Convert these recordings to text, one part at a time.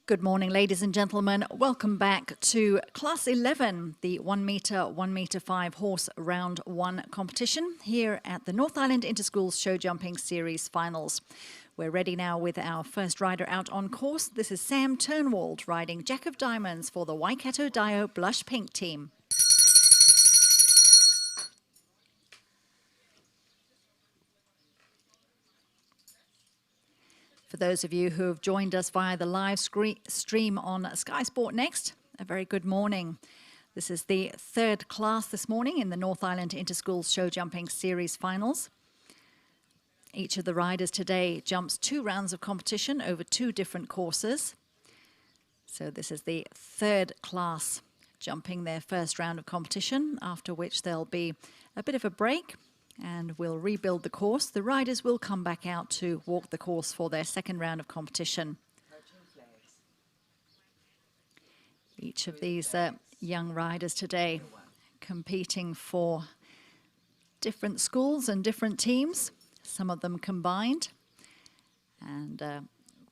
Good morning, ladies and gentlemen. Welcome back to Class 11, the 1 metre, 1 metre 5 horse round 1 competition here at the North Island Interschools Show Jumping Series Finals. We're ready now with our first rider out on course. This is Sam Turnwald riding Jack of Diamonds for the Waikato Dio Blush Pink team. For those of you who have joined us via the live stream on Sky Sport Next, a very good morning. This is the third class this morning in the North Island Interschools Show Jumping Series Finals. Each of the riders today jumps 2 rounds of competition over 2 different courses. So this is the third class jumping their first round of competition, after which there'll be a bit of a break. And we'll rebuild the course. The riders will come back out to walk the course for their second round of competition. Each of these young riders today competing for different schools and different teams, some of them combined. And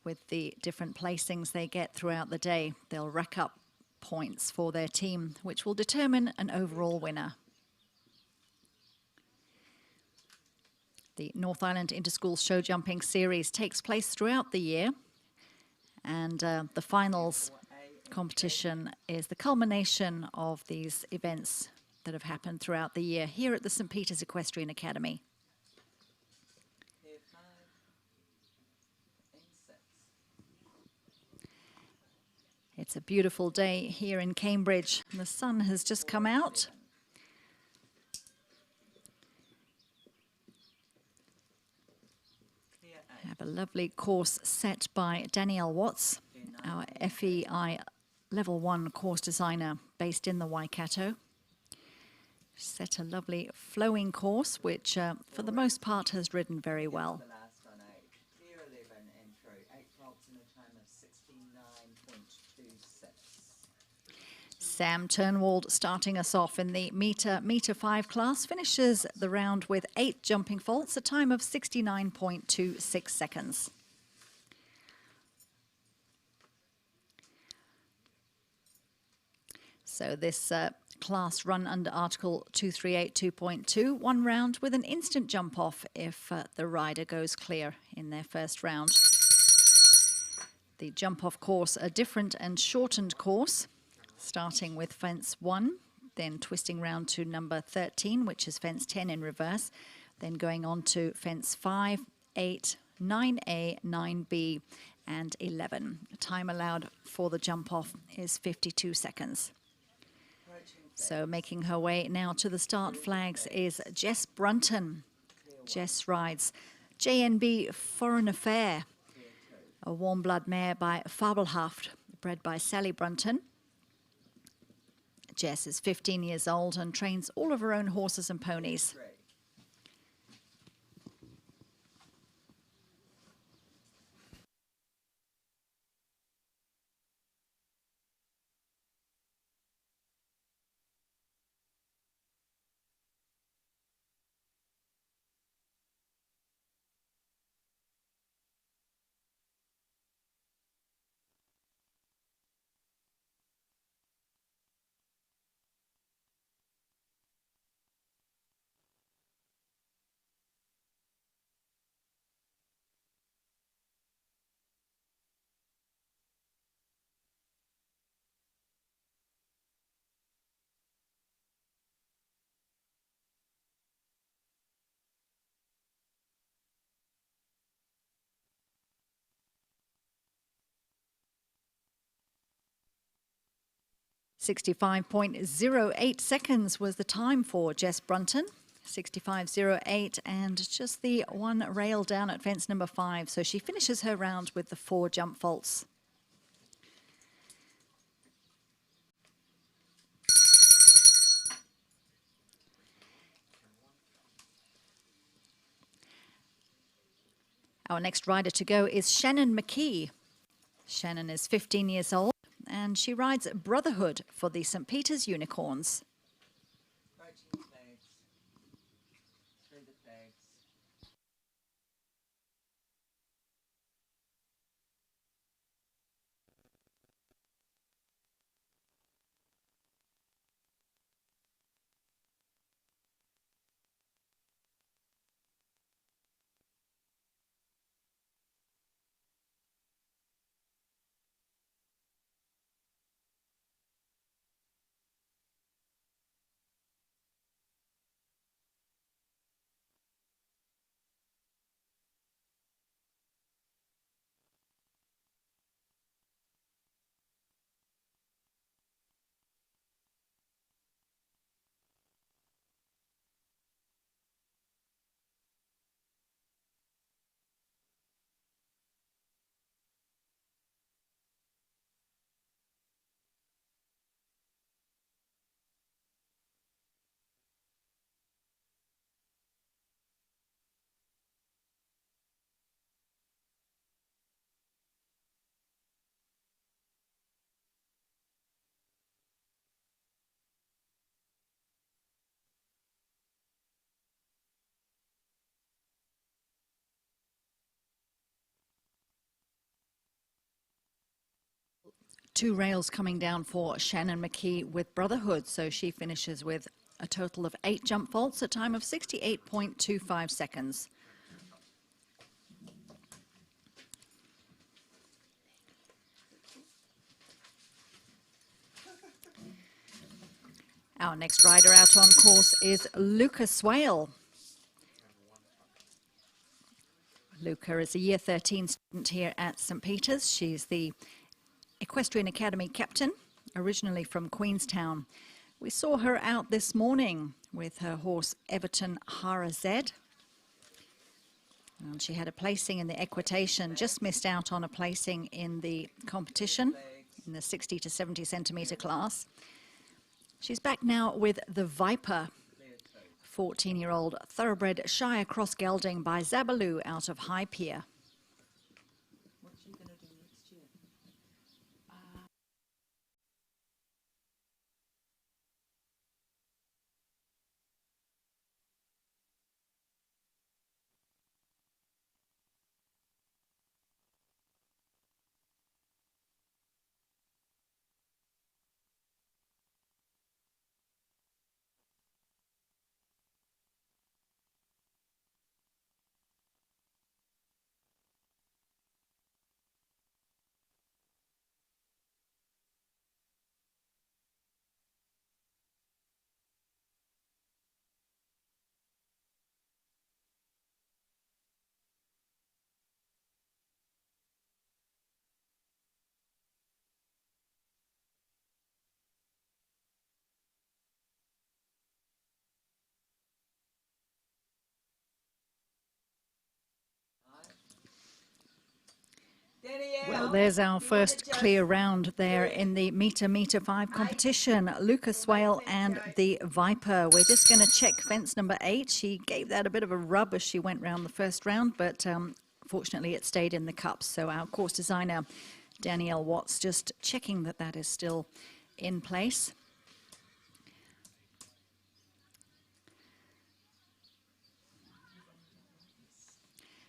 with the different placings they get throughout the day, they'll rack up points for their team, which will determine an overall winner. The North Island Interschools Show Jumping Series takes place throughout the year, and the finals competition is the culmination of these events that have happened throughout the year here at the St. Peter's Equestrian Academy. It's a beautiful day here in Cambridge. The sun has just come out. Have a lovely course set by Danielle Watts, our FEI Level 1 course designer based in the Waikato. Set a lovely flowing course, which for the most part has ridden very well. Sam Turnwald starting us off in the metre 5 class, finishes the round with 8 jumping faults, a time of 69.26 seconds. So this class run under Article 238.2.2, 1 round with an instant jump off if the rider goes clear in their first round. The jump off course, a different and shortened course, starting with fence 1, then twisting round to number 13, which is fence 10 in reverse, then going on to fence 5, 8, 9A, 9B, and 11. The time allowed for the jump off is 52 seconds. So making her way now to the start flags is Jess Brunton. Jess rides JNB Foreign Affair, a warm blood mare by Fabelhaft, bred by Sally Brunton. Jess is 15 years old and trains all of her own horses and ponies. .08 seconds was the time for Jess Brunton. 65.08, and just the 1 rail down at fence number 5. So she finishes her round with the 4 jump faults. Our next rider to go is Shannon McKee. Shannon is 15 years old, and she rides Brotherhood for the St. Peter's Unicorns. 2 rails coming down for Shannon McKee with Brotherhood, so she finishes with a total of 8 jump faults, a time of 68.25 seconds. Our next rider out on course is Luca Swale. Luca is a Year 13 student here at St. Peter's. She's the Equestrian Academy captain, originally from Queenstown. We saw her out this morning with her horse Everton Hara Z. And she had a placing in the equitation, just missed out on a placing in the competition in the 60 to 70 centimetre class. She's back now with the Viper, 14-year-old thoroughbred Shire Cross Gelding by Zabaloo out of High Pier. What's she going to do next year? Well, there's our first clear round there in the meter 5 competition. Luca Swale and the Viper. We're just going to check fence number 8. She gave that a bit of a rub as she went round the first round, but fortunately it stayed in the cups. So our course designer, Danielle Watts, just checking that that is still in place.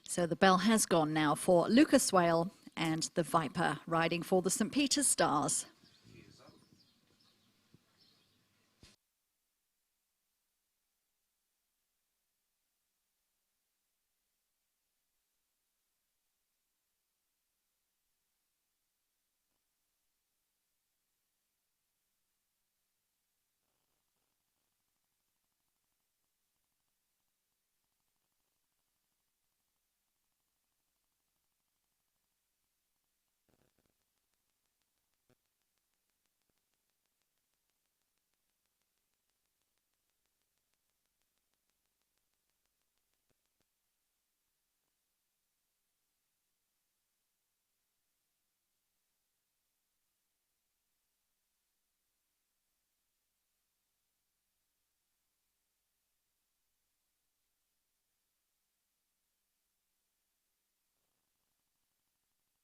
So the bell has gone now for Luca Swale and the Viper riding for the St. Peter's Stars.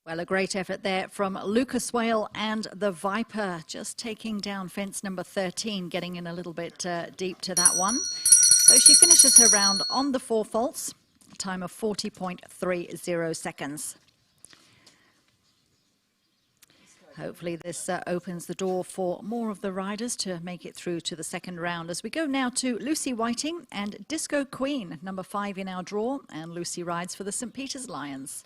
Well, a great effort there from Luca Swale and the Viper, just taking down fence number 13, getting in a little bit deep to that one. So she finishes her round on the 4 faults, a time of 40.30 seconds. Hopefully this opens the door for more of the riders to make it through to the second round. As we go now to Lucy Whiting and Disco Queen, number 5 in our draw, and Lucy rides for the St. Peter's Lions.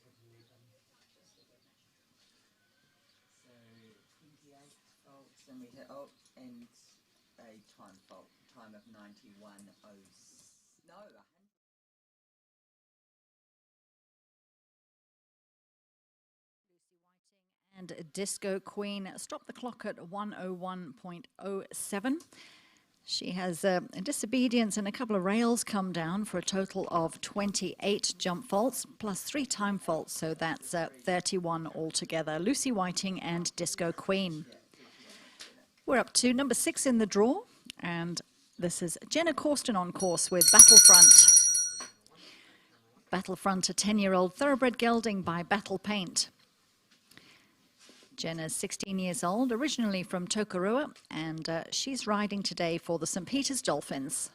So 28 faults, and we hit and a time fault, time of 91. No, 100. And Disco Queen stopped the clock at 101.07. She has a disobedience and a couple of rails come down for a total of 28 jump faults plus 3 time faults, so that's 31 altogether. Lucy Whiting and Disco Queen. We're up to number 6 in the draw, and this is Jenna Corsten on course with Battlefront. Battlefront, a 10-year-old thoroughbred gelding by Battle Paint. Jenna's 16 years old, originally from Tokarua, and she's riding today for the St. Peter's Dolphins.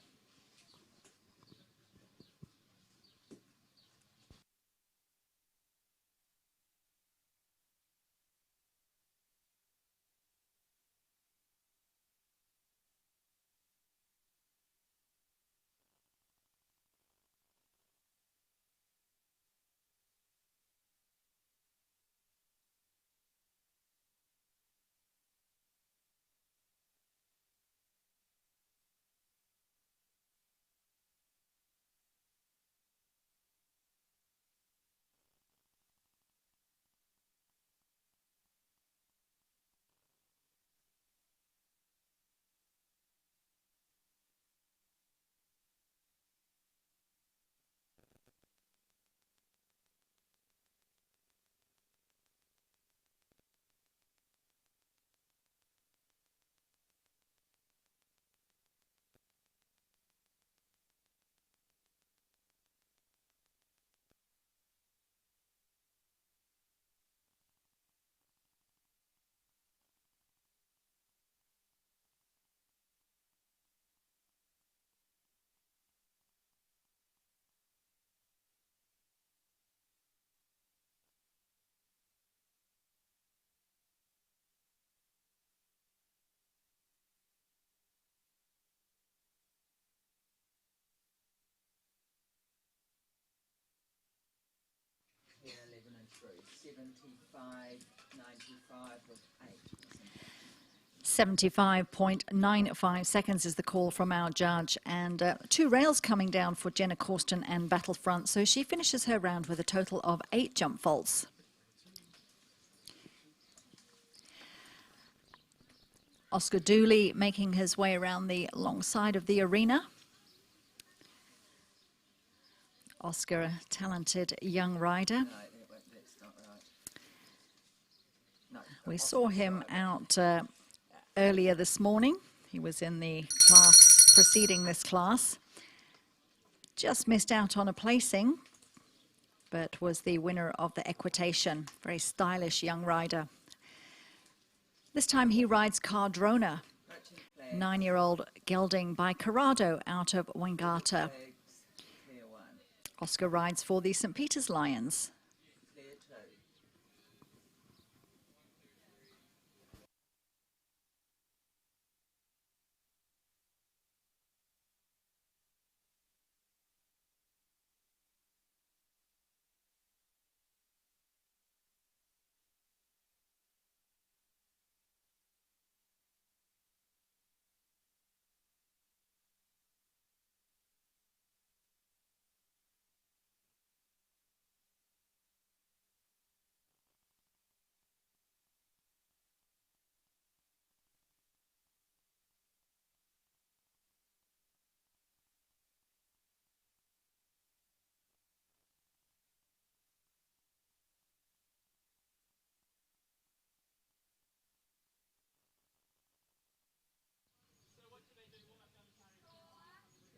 Here 11 and through, 75, 95 with 8. 75.95 seconds is the call from our judge, and 2 rails coming down for Jenna Corsten and Battlefront, so she finishes her round with a total of 8 jump faults. Oscar Dooley making his way around the long side of the arena. Oscar, a talented young rider. No, that's not right. No, We saw him out earlier this morning. He was in the class preceding this class. Just missed out on a placing, but was the winner of the equitation. Very stylish young rider. This time he rides Cardrona, 9-year-old gelding by Corrado out of Wangata. clear 1, Oscar rides for the St. Peter's Lions.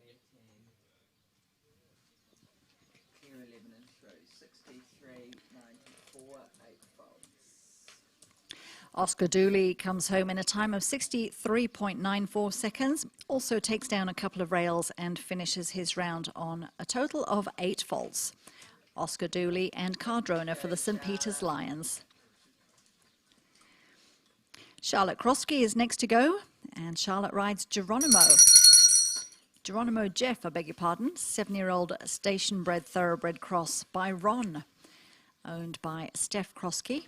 clear 2. Clear 11 and through, 63, 94, 8 faults. Oscar Dooley comes home in a time of 63.94 seconds, also takes down a couple of rails and finishes his round on a total of 8 faults. Oscar Dooley and Cardrona for the St. Peter's Lions. Charlotte Krosky is next to go, and Charlotte rides Geronimo Jeff, I beg your pardon, 7-year-old station-bred thoroughbred cross by Ron. owned by Steph Krosky.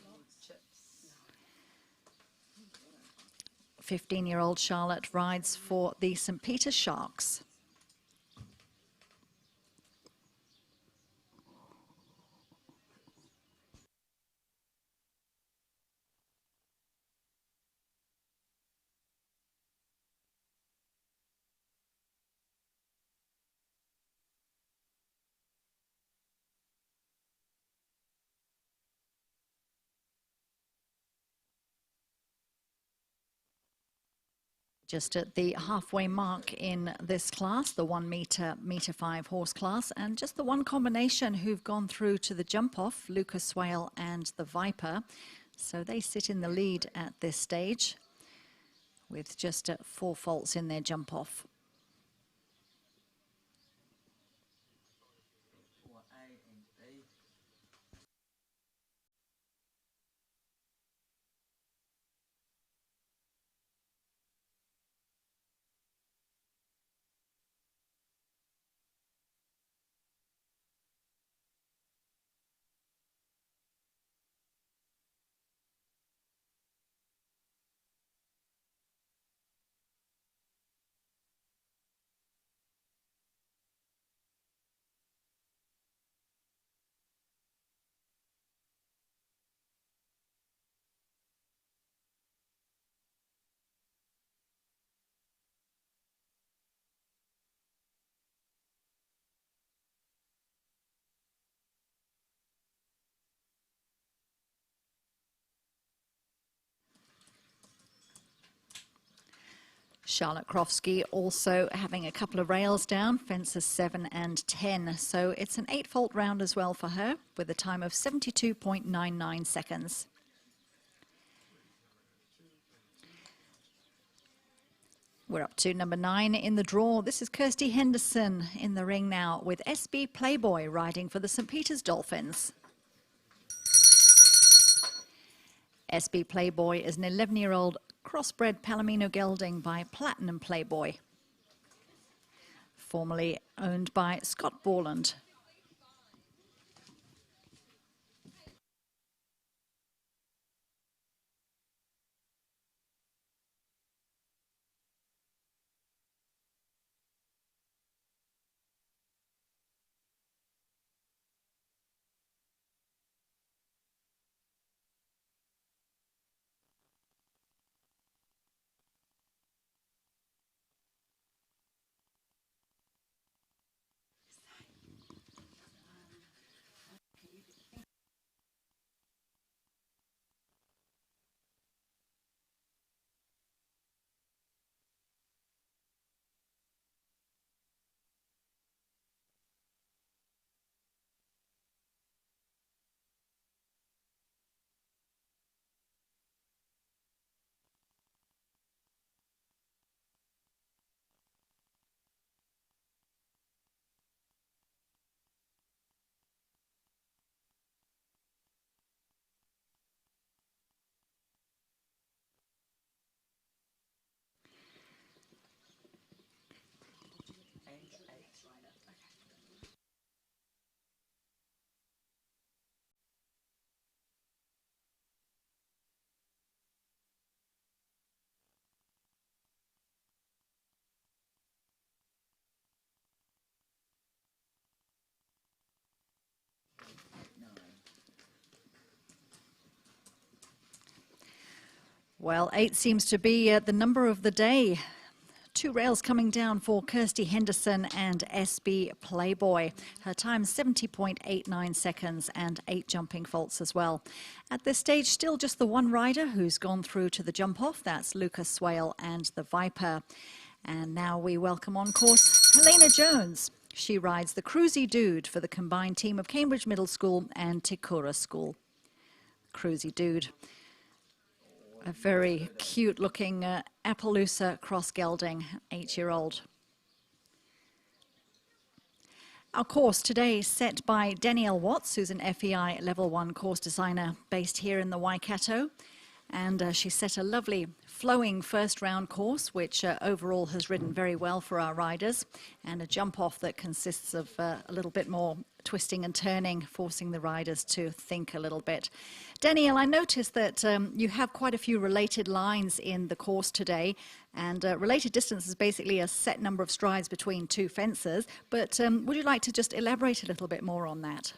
15-year-old Charlotte rides for the St. Peter Sharks. Just at the halfway mark in this class, the 1 metre, metre 5 horse class, and just the one combination who've gone through to the jump off, Lucas Swale and the Viper. So they sit in the lead at this stage with just 4 faults in their jump off. For A and B. Charlotte Krosky also having a couple of rails down, fences 7 and 10. So it's an 8-fault round as well for her with a time of 72.99 seconds. We're up to number 9 in the draw. This is Kirsty Henderson in the ring now with SB Playboy riding for the St. Peter's Dolphins. SB Playboy is an 11-year-old crossbred Palomino gelding by Platinum Playboy, formerly owned by Scott Borland. Well, 8 seems to be the number of the day. 2 rails coming down for Kirsty Henderson and SB Playboy. Her time 70.89 seconds and 8 jumping faults as well. At this stage, still just the one rider who's gone through to the jump off. That's Lucas Swale and the Viper. And now we welcome on course Helena Jones. She rides the Cruisy Dude for the combined team of Cambridge Middle School and Tikura School. Cruisy Dude. A very cute-looking Appaloosa cross gelding, 8-year-old. Our course today set by Danielle Watts, who's an FEI Level 1 course designer based here in the Waikato. And she set a lovely flowing first round course, which overall has ridden very well for our riders, and a jump off that consists of a little bit more twisting and turning, forcing the riders to think a little bit. Danielle, I noticed that you have quite a few related lines in the course today, and related distance is basically a set number of strides between two fences, but would you like to just elaborate a little bit more on that?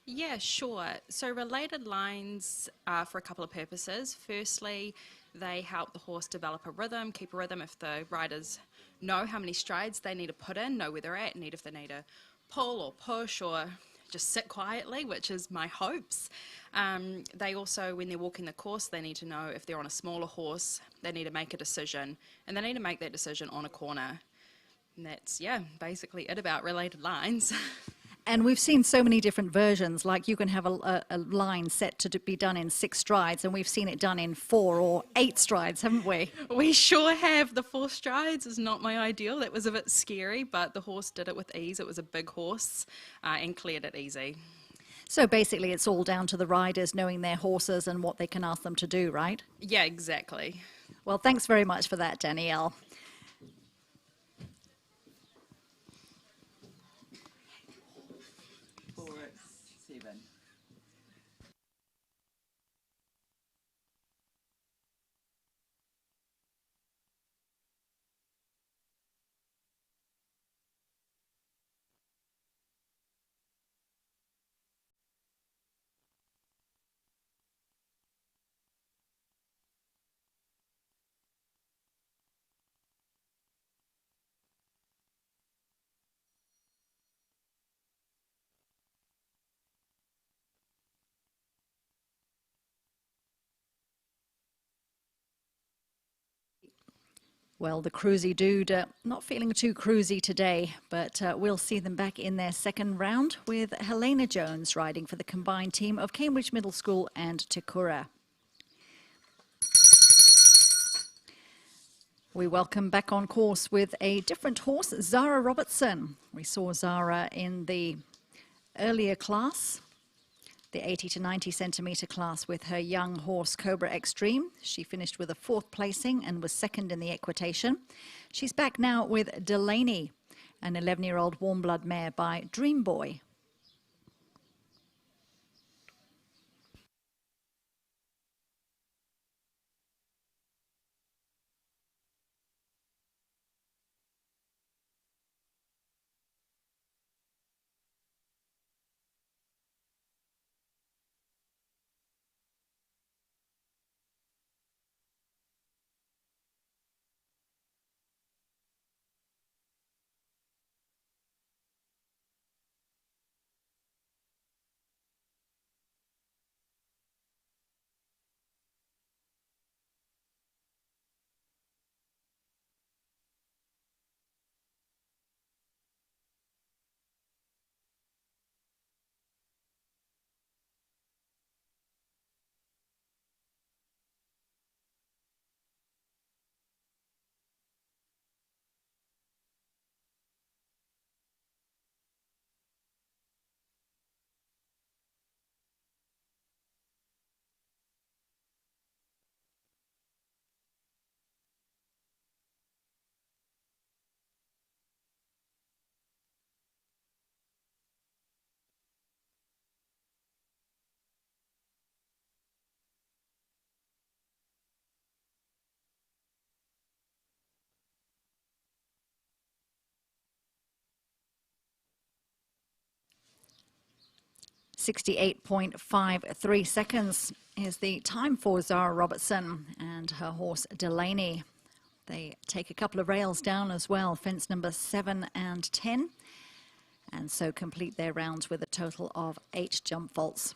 Yeah, sure. So related lines are for a couple of purposes. Firstly, they help the horse develop a rhythm, keep a rhythm if the riders know how many strides they need to put in, know where they're at, and if they need to pull or push or just sit quietly, which is my hopes. They also, when they're walking the course, they need to know if they're on a smaller horse, they need to make a decision, and they need to make that decision on a corner. And that's, yeah, basically it about related lines. And we've seen so many different versions, like you can have a line set to be done in 6 strides, and we've seen it done in 4 or 8 strides, haven't we? We sure have. The 4 strides is not my ideal. That was a bit scary, but the horse did it with ease. It was a big horse and cleared it easy. So basically it's all down to the riders knowing their horses and what they can ask them to do, right? Yeah, exactly. Well, thanks very much for that, Danielle. Well, the cruisy dude, not feeling too cruisy today, but we'll see them back in their second round with Helena Jones riding for the combined team of Cambridge Middle School and Takura. We welcome back on course with a different horse, Zara Robertson. We saw Zara in the earlier class, the 80 to 90 centimetre class, with her young horse Cobra Extreme. She finished with a 4th placing and was 2nd in the equitation. She's back now with Delaney, an 11-year-old warm blood mare by Dream Boy. .53 seconds is the time for Zara Robertson and her horse Delaney. They take a couple of rails down as well, fence number 7 and 10, and so complete their rounds with a total of 8 jump vaults.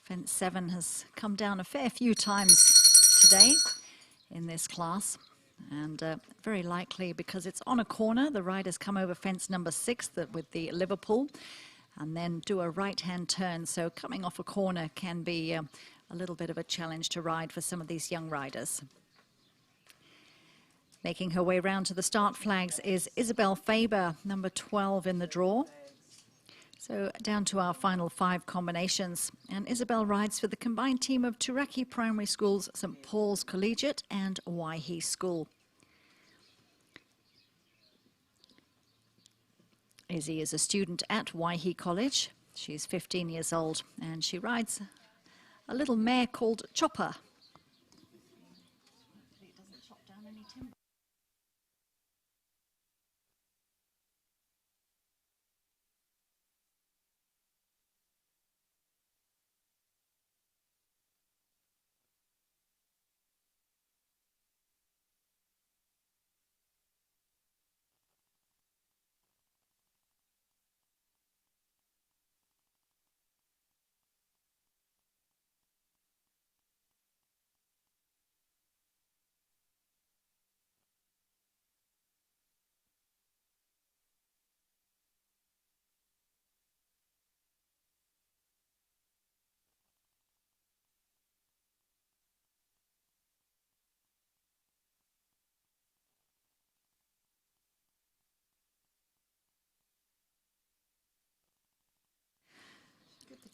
Fence 7 has come down a fair few times today in this class, and very likely because it's on a corner, the riders come over fence number 6 with the Liverpool and then do a right-hand turn. So coming off a corner can be a little bit of a challenge to ride for some of these young riders. Making her way round to the start flags is Isabel Faber, number 12 in the draw. So down to our final 5 combinations, and Isabel rides for the combined team of Turaki Primary School's St Paul's Collegiate and Waihi School. Izzy is a student at Waihi College. She's 15 years old and she rides a little mare called Chopper. It doesn't chop down any timber.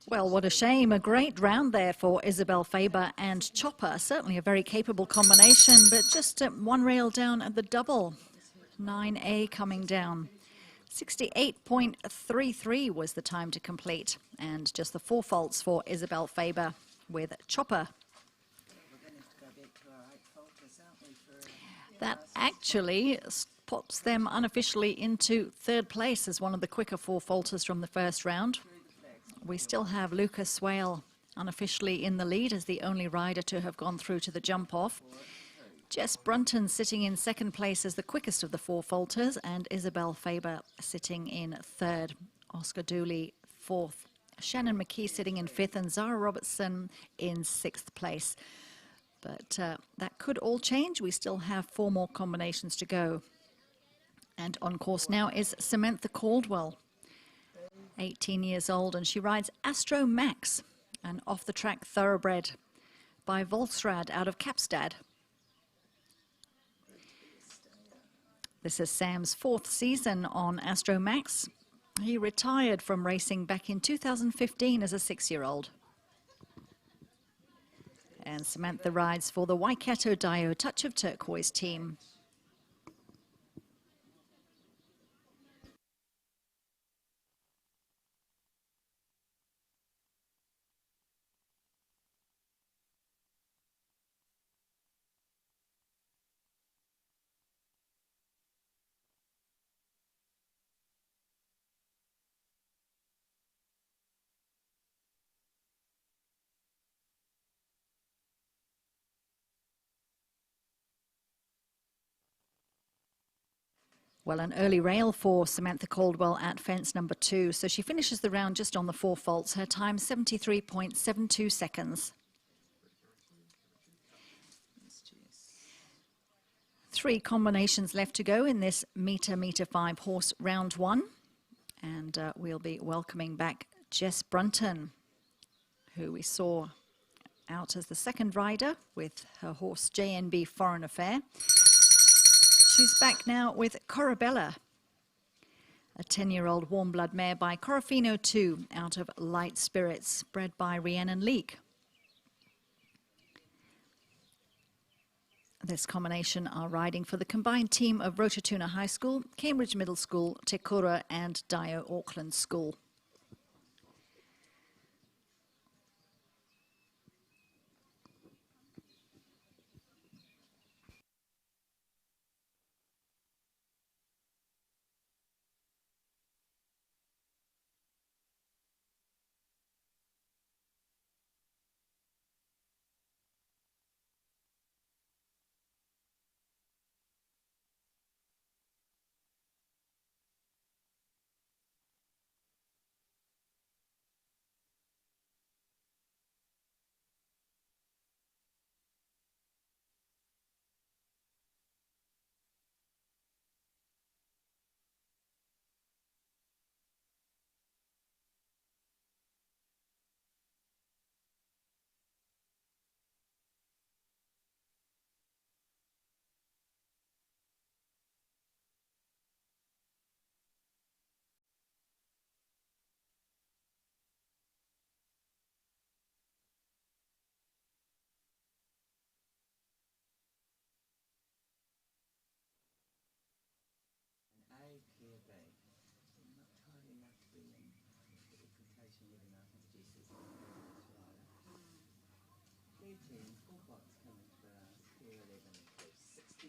Well, what a shame. A great round there for Isabel Faber and Chopper. Certainly a very capable combination, but just one rail down at the double. 9A coming down. 68.33 was the time to complete. And just the 4 faults for Isabel Faber with Chopper. That actually pops them unofficially into 3rd place as one of the quicker 4 faulters from the first round. We still have Lucas Swale unofficially in the lead as the only rider to have gone through to the jump-off. Jess Brunton sitting in 2nd place as the quickest of the 4 faulters, and Isabel Faber sitting in 3rd. Oscar Dooley 4th. Shannon McKee sitting in 5th, and Zara Robertson in 6th place. But that could all change. We still have 4 more combinations to go. And on course now is Samantha Caldwell. 18 years old, and she rides Astro Max, an off-the-track thoroughbred by Volksrad out of Kapstad. This is Sam's 4th season on Astro Max. He retired from racing back in 2015 as a 6-year-old. And Samantha rides for the Waikato Dio Touch of Turquoise team. Well, an early rail for Samantha Caldwell at fence number 2. So she finishes the round just on the 4 faults. Her time 73.72 seconds. 3 combinations left to go in this meter 5 horse round 1. And we'll be welcoming back Jess Brunton, who we saw out as the 2nd rider with her horse JNB Foreign Affair. She's back now with Corabella, a 10-year-old warm blood mare by Corofino 2 out of Light Spirits, bred by Rhiannon Leake. This combination are riding for the combined team of Rototuna High School, Cambridge Middle School, Te Kura and Dio Auckland School.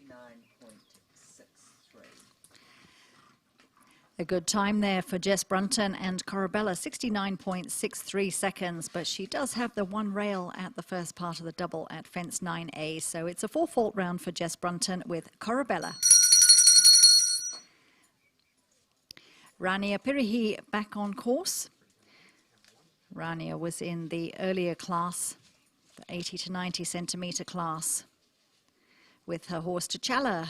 69.63. A good time there for Jess Brunton and Corabella, 69.63 seconds, but she does have the one rail at the first part of the double at fence 9A, so it's a 4-fault round for Jess Brunton with Corabella. Rania Pirihi back on course. Rania was in the earlier class, the 80 to 90 centimetre class, with her horse T'Challa.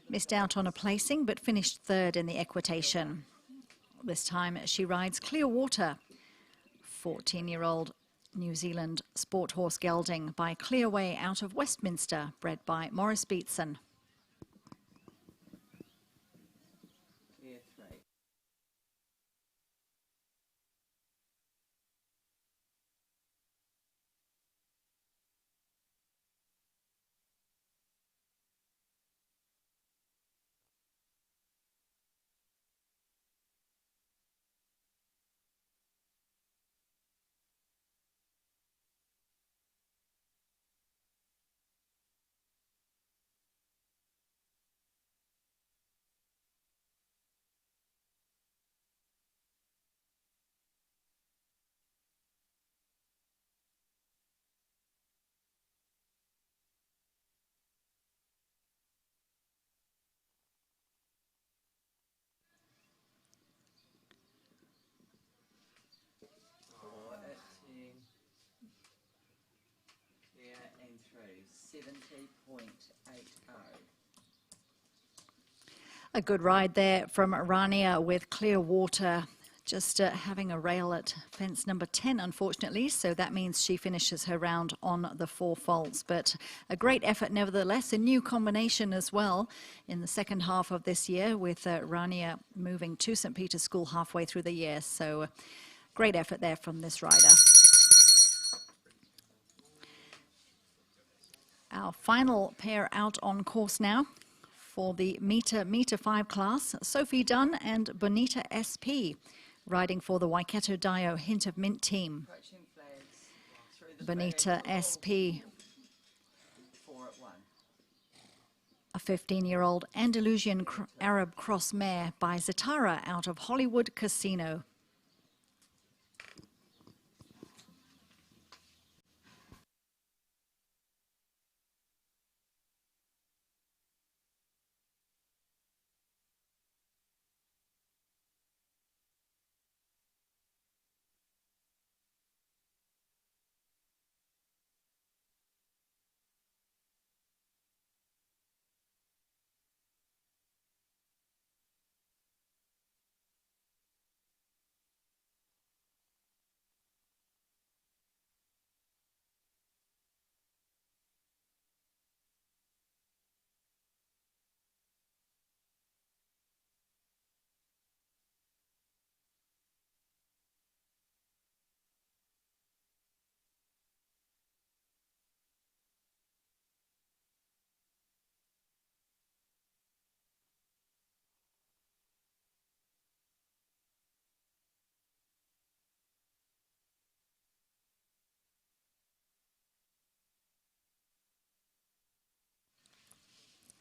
Missed out on a placing, but finished third in the equitation. This time she rides Clearwater, 14-year-old New Zealand sport horse gelding by Clearway out of Westminster, bred by Morris Beatson. Clear 3. Clear and through 70.80. A good ride there from Rania with Clearwater, just having a rail at fence number 10, unfortunately, so that means she finishes her round on the 4 faults. But a great effort nevertheless, a new combination as well in the second half of this year, with Rania moving to St. Peter's School halfway through the year, so great effort there from this rider. Our final pair out on course now for the meter 5 class, Sophie Dunn and Bonita SP, riding for the Waikato Dio Hint of Mint team. Approaching flags through the Bonita flag. SP, 4 at 1. a 15-year-old Andalusian Arab cross mare by Zatara out of Hollywood Casino.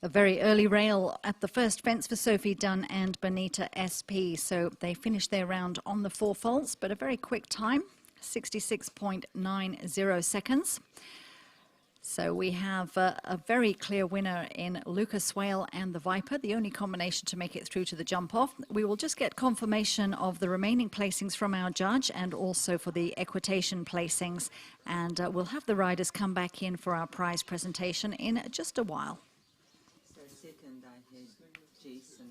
A very early rail at the first fence for Sophie Dunn and Bonita SP. So they finished their round on the 4 faults, but a very quick time, 66.90 seconds. So we have a very clear winner in Lucas Swale and the Viper, the only combination to make it through to the jump off. We will just get confirmation of the remaining placings from our judge and also for the equitation placings. And we'll have the riders come back in for our prize presentation in just a while. So second I had Jason.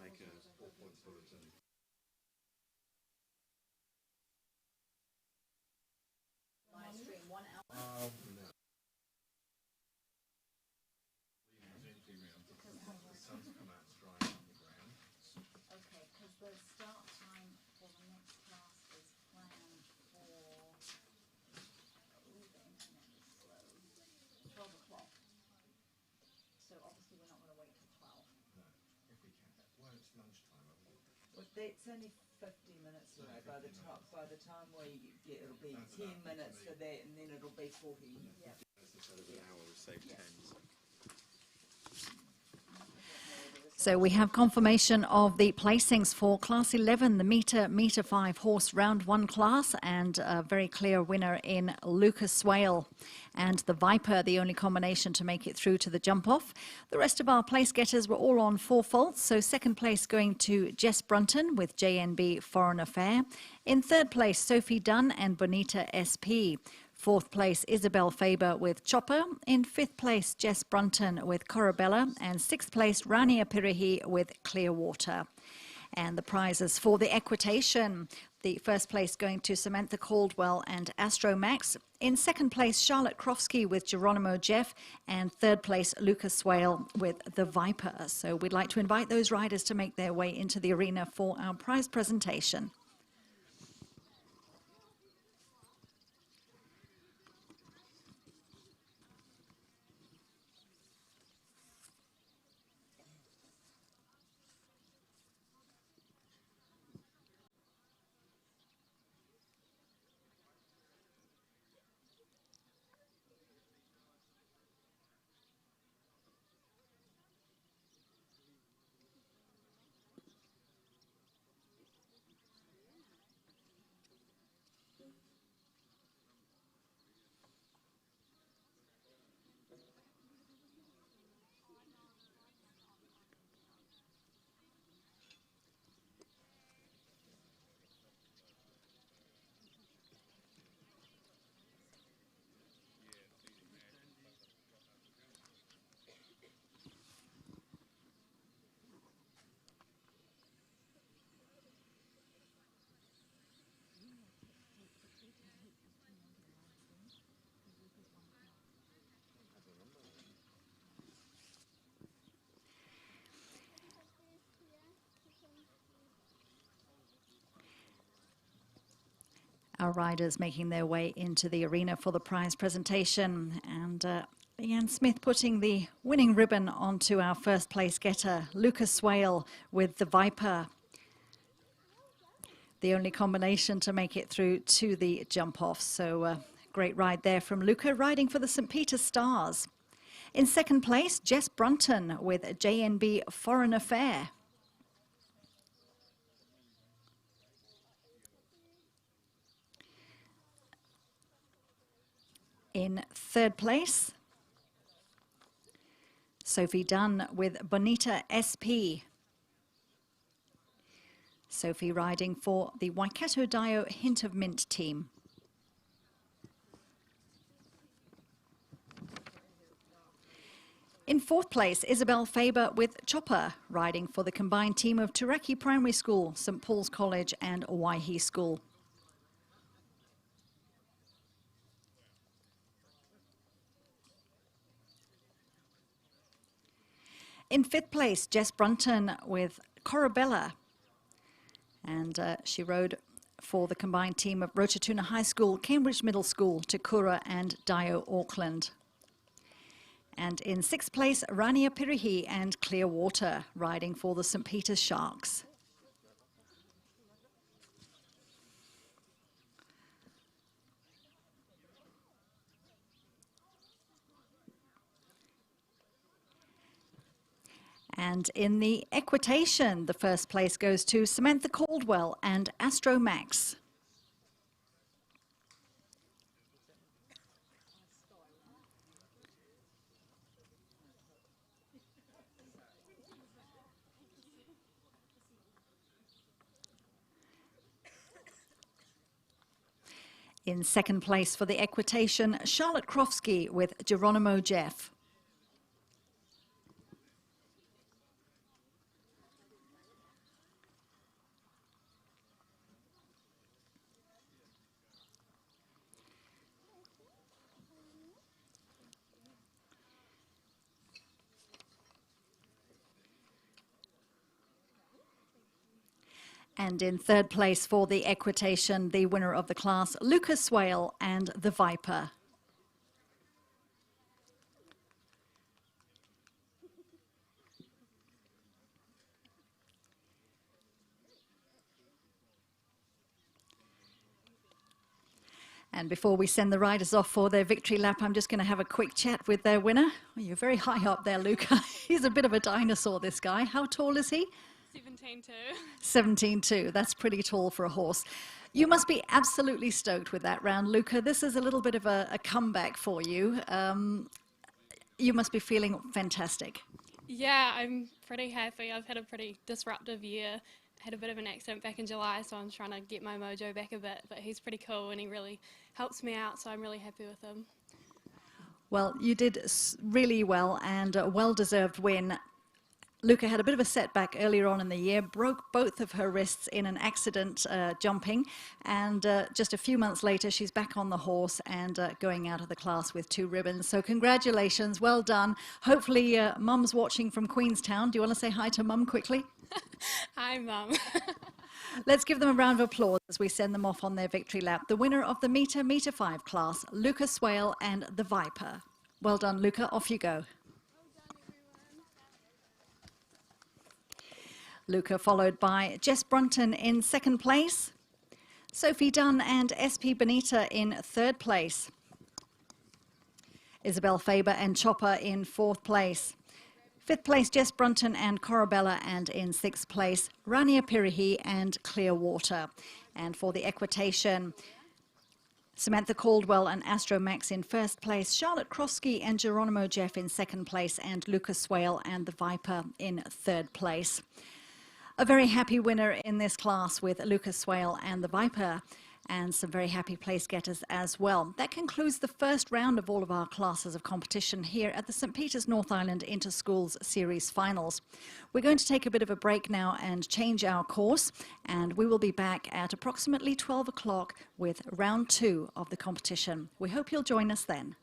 make a 4-point bulletin. Live stream 1 hour. No. Okay, because the start time for the next class is planned for. Oh, the internet is slow. 12 o'clock. So obviously we're not going to wait till 12. No, if we can. Well, it's lunchtime, I think. Well, it's only 50 minutes away. By the time we get, it'll be That's 10 about minutes me. for that, and then it'll be 40. Yeah. Instead of an hour, we save 10. So. So we have confirmation of the placings for Class 11, the metre 5 horse round 1 class, and a very clear winner in Lucas Swale. And the Viper, the only combination to make it through to the jump-off. The rest of our place getters were all on 4 faults, so second place going to Jess Brunton with JNB Foreign Affair. In third place, Sophie Dunn and Bonita SP. Fourth place, Isabel Faber with Chopper. In fifth place, Jess Brunton with Corabella. And sixth place, Rania Pirihi with Clearwater. And the prizes for the equitation. The first place going to Samantha Caldwell and Astro Max. In second place, Charlotte Krofsky with Geronimo Jeff. And third place, Lucas Swale with the Viper. So we'd like to invite those riders to make their way into the arena for our prize presentation. Our riders making their way into the arena for the prize presentation, and Leanne Smith putting the winning ribbon onto our first place getter, Lucas Swale with the Viper. The only combination to make it through to the jump off. So great ride there from Luca, riding for the St. Peter Stars. In second place, Jess Brunton with JNB Foreign Affair. In third place, Sophie Dunn with Bonita SP. Sophie riding for the Waikato Dio Hint of Mint team. In fourth place, Isabel Faber with Chopper, riding for the combined team of Turaki Primary School, St. Paul's College and Waihi School. In fifth place, Jess Brunton with Corabella. And she rode for the combined team of Rototuna High School, Cambridge Middle School, Te Kura and Dio Auckland. And in sixth place, Rania Pirihi and Clearwater, riding for the St. Peter's Sharks. And in the equitation, the first place goes to Samantha Caldwell and Astro Max. In second place for the equitation, Charlotte Krofsky with Geronimo Jeff. And in third place for the equitation, the winner of the class, Luca Swale and the Viper. And before we send the riders off for their victory lap, I'm just going to have a quick chat with their winner. Oh, you're very high up there, Luca. He's a bit of a dinosaur, this guy. How tall is he? 17.2. 17.2. That's pretty tall for a horse. You must be absolutely stoked with that round, Luca. This is a little bit of a comeback for you. You must be feeling fantastic. Yeah, I'm pretty happy. I've had a pretty disruptive year. Had a bit of an accident back in July, so I'm trying to get my mojo back a bit, but he's pretty cool and he really helps me out, so I'm really happy with him. Well, you did really well, and a well-deserved win. Luca had a bit of a setback earlier on in the year, broke both of her wrists in an accident jumping, and just a few months later she's back on the horse and going out of the class with 2 ribbons. So congratulations, well done. Hopefully Mum's watching from Queenstown. Do you want to say hi to Mum quickly? Hi, Mum. Let's give them a round of applause as we send them off on their victory lap. The winner of the Meter 5 class, Luca Swale and the Viper. Well done, Luca. Off you go. Luca followed by Jess Brunton in second place, Sophie Dunn and SP Bonita in third place, Isabel Faber and Chopper in fourth place, fifth place Jess Brunton and Corabella, and in sixth place Rania Pirihi and Clearwater. And for the equitation, Samantha Caldwell and Astro Max in first place, Charlotte Krosky and Geronimo Jeff in second place, and Lucas Swale and the Viper in third place. A very happy winner in this class with Lucas Swale and the Viper, and some very happy place getters as well. That concludes the first round of all of our classes of competition here at the St Peters North Island Inter-Schools Series Finals. We're going to take a bit of a break now and change our course, and we will be back at approximately 12 o'clock with round 2 of the competition. We hope you'll join us then.